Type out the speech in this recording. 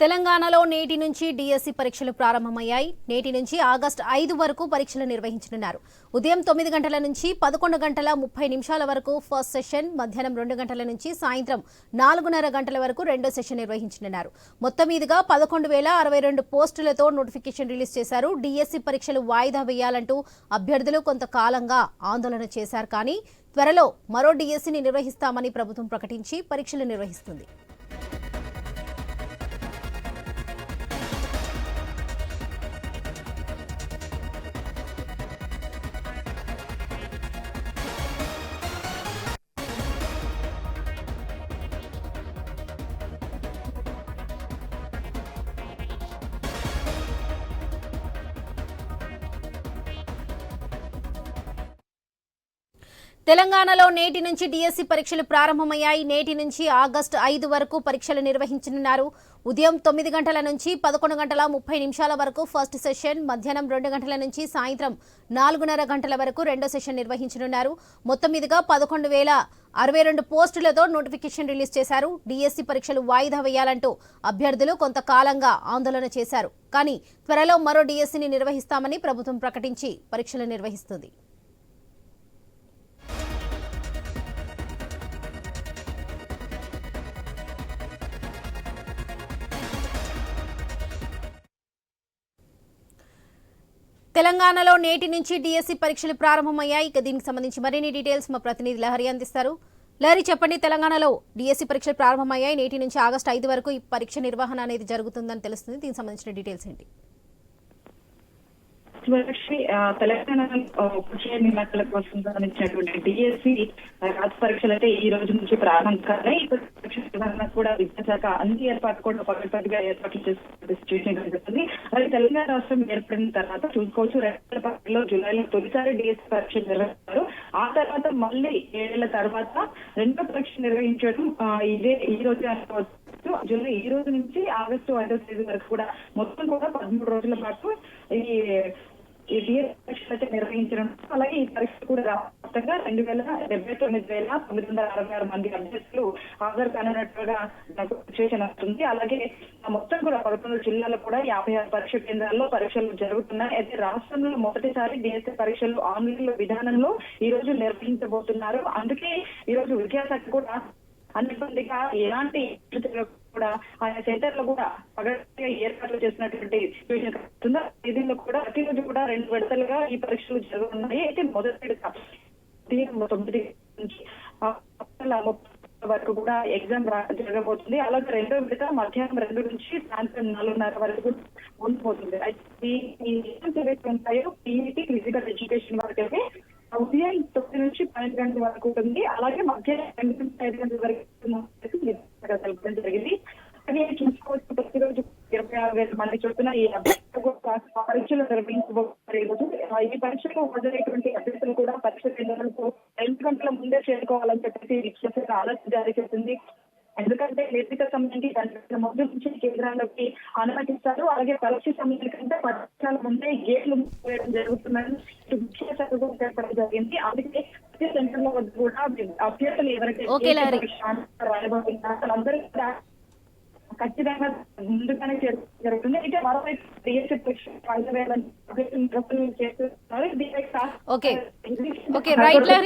తెలంగాణలో నేటి నుంచి డిఎస్సి పరీక్షలు ప్రారంభమయ్యాయి. నేటి నుంచి ఆగస్టు 5 వరకు పరీక్షలు నిర్వహించనున్నారు. ఉదయం 9 గంటల నుంచి 11 గంటల 30 నిమిషాల వరకు ఫస్ట్ సెషన్, మధ్యాహ్నం 2 గంటల నుంచి సాయంత్రం 4:30 గంటల వరకు రెండో సెషన్ నిర్వహించనున్నారు. మొత్తం మీదుగా 11,062 పోస్టులతో నోటిఫికేషన్ రిలీజ్ చేశారు. డిఎస్సి పరీక్షలు వాయిదా వేయాలంటూ అభ్యర్థులు కొంతకాలంగా ఆందోళన చేశారు. కానీ త్వరలో మరో డిఎస్సిని నిర్వహిస్తామని ప్రభుత్వం ప్రకటించి పరీక్షలు నిర్వహిస్తుంది. తెలంగాణలో నేటి నుంచి డిఎస్సి పరీక్షలు ప్రారంభమయ్యాయి. నేటి నుంచి ఆగస్టు 5 వరకు పరీక్షలు నిర్వహించనున్నారు. ఉదయం 9 గంటల నుంచి 11 గంటల 30 నిమిషాల వరకు ఫస్ట్ సెషన్, మధ్యాహ్నం 2 గంటల నుంచి సాయంత్రం 4:30 గంటల వరకు రెండో సెషన్ నిర్వహించనున్నారు. మొత్తం మీదుగా 11,062 పోస్టులతో నోటిఫికేషన్ రిలీజ్ చేశారు. డిఎస్సి పరీక్షలు వాయిదా వేయాలంటూ అభ్యర్థులు కొంతకాలంగా ఆందోళన చేశారు. కానీ త్వరలో మరో డిఎస్సిని నిర్వహిస్తామని ప్రభుత్వం ప్రకటించి పరీక్షలు నిర్వహిస్తుంది. తెలంగాణలో నేటి నుంచి డిఎస్సి పరీక్షలు ప్రారంభమయ్యాయి. దీనికి సంబంధించి మరిన్ని డీటెయిల్స్ మా ప్రతినిధి లహరి అందిస్తారు. లహరి, చెప్పండి, తెలంగాణలో డిఎస్సి పరీక్షలు ప్రారంభమయ్యాయి. నేటి నుంచి ఆగస్టు 5 వరకు ఈ పరీక్ష నిర్వహణ అనేది జరుగుతుందని తెలుస్తుంది. దీనికి సంబంధించిన డీటెయిల్స్ ఏంటి? తెలంగాణలో ఉపాధ్యాయ నియామకాల కోసం సంబంధించినటువంటి డిఎస్సి రాత పరీక్షలు అయితే ఈ రోజు నుంచి ప్రారంభం కాలేదు. ఈ పరీక్ష నిర్వహణ కూడా విద్యాశాఖ అన్ని ఏర్పాట్లు కూడా పగటిగా ఏర్పాట్లు చేస్తున్న సిచ్యువేషన్ కనిపిస్తుంది. అలాగే తెలంగాణ రాష్ట్రం ఏర్పడిన తర్వాత చూసుకోవచ్చు, 2010లో జూలైలో తొలిసారి డిఎస్సి పరీక్ష నిర్వహిస్తారు. ఆ తర్వాత మళ్ళీ 7 ఏళ్ల తర్వాత రెండో పరీక్ష నిర్వహించడం ఇదే ఈ రోజు అనుకోవచ్చు. జూలై ఈ రోజు నుంచి ఆగస్టు 5వ తేదీ వరకు కూడా మొత్తం కూడా 13 రోజుల పాటు ఈ డిఎస్సి పరీక్షలు అయితే నిర్వహించడం. అలాగే ఈ పరీక్ష కూడా రాష్ట్రంగా 2,79,966 మంది అభ్యర్థులు హాజరు కానున్నట్టుగా నాకు సిచ్యువేషన్ వస్తుంది. అలాగే మొత్తం కూడా 11 జిల్లాల్లో కూడా 56 పరీక్ష కేంద్రాల్లో పరీక్షలు జరుగుతున్నాయి. అయితే రాష్ట్రంలో మొదటిసారి డిఎస్సి పరీక్షలు ఆన్లైన్ విధానంలో ఈ రోజు నిర్వహించబోతున్నారు. అందుకే ఈ రోజు విద్యాశాఖ కూడా అన్నిబందిగా ఎలాంటి కూడా ఆయా సెంటర్లో కూడా పగటిగా ఏర్పాట్లు చేసినటువంటి సిచ్యువేషన్ కనిపిస్తుంది. దీనిలో కూడా ప్రతిరోజు కూడా 2 విడతలుగా ఈ పరీక్షలు జరుగుతున్నాయి. అయితే మొదటి విడత 9 నుంచి వరకు కూడా ఎగ్జామ్ జరగబోతుంది. అలాగే రెండో విడత మధ్యాహ్నం 2 నుంచి సాయంత్రం 4:30 వరకు ఉండిపోతుంది. అయితే ఈ ఎగ్జామ్స్ ఏవైతే ఉంటాయో పీఈటీ ఫిజికల్ ఎడ్యుకేషన్ వరకు అయితే ఉదయం 9 నుంచి 12 గంటల వరకు ఉంటుంది. అలాగే మధ్యాహ్నం 2 నుంచి 5 గంటల వరకు తెలపడం జరిగింది. అది చూసుకోవచ్చు, ప్రతిరోజు 26,000 మంది చొప్పున ఈ అభ్యర్థులు పరీక్షలు నిర్వహించబోతున్నారు. ఈ పరీక్షకు హాజరైనటువంటి అభ్యర్థులు కూడా పరీక్ష కేంద్రాలకు 2 గంటల ముందే చేరుకోవాలని చెప్పేసి విద్యాశాఖ ఆలోచన జారీ చేసింది. ఎందుకంటే నిర్ణీత సమయానికి 2 గంటల ముందు నుంచి కేంద్రాల్లోకి అనుమతిస్తారు. అలాగే పరీక్ష సమయం కంటే 10 నిమిషాల ముందే గేట్లు వేయడం జరుగుతుందని విద్యాశాఖ చెప్పడం జరిగింది. అందుకే ప్రతి సెంటర్ లో కూడా అభ్యర్థులు ఎవరైతే రాయబోతున్నారు అందరూ కూడా ఖచ్చితంగా ముందుగానే జరుగుతుంది. అయితే మరోవైపు డిఎస్సి పరీక్ష వాయిదా వేయాలని అభ్యర్థులు చేస్తున్నారు.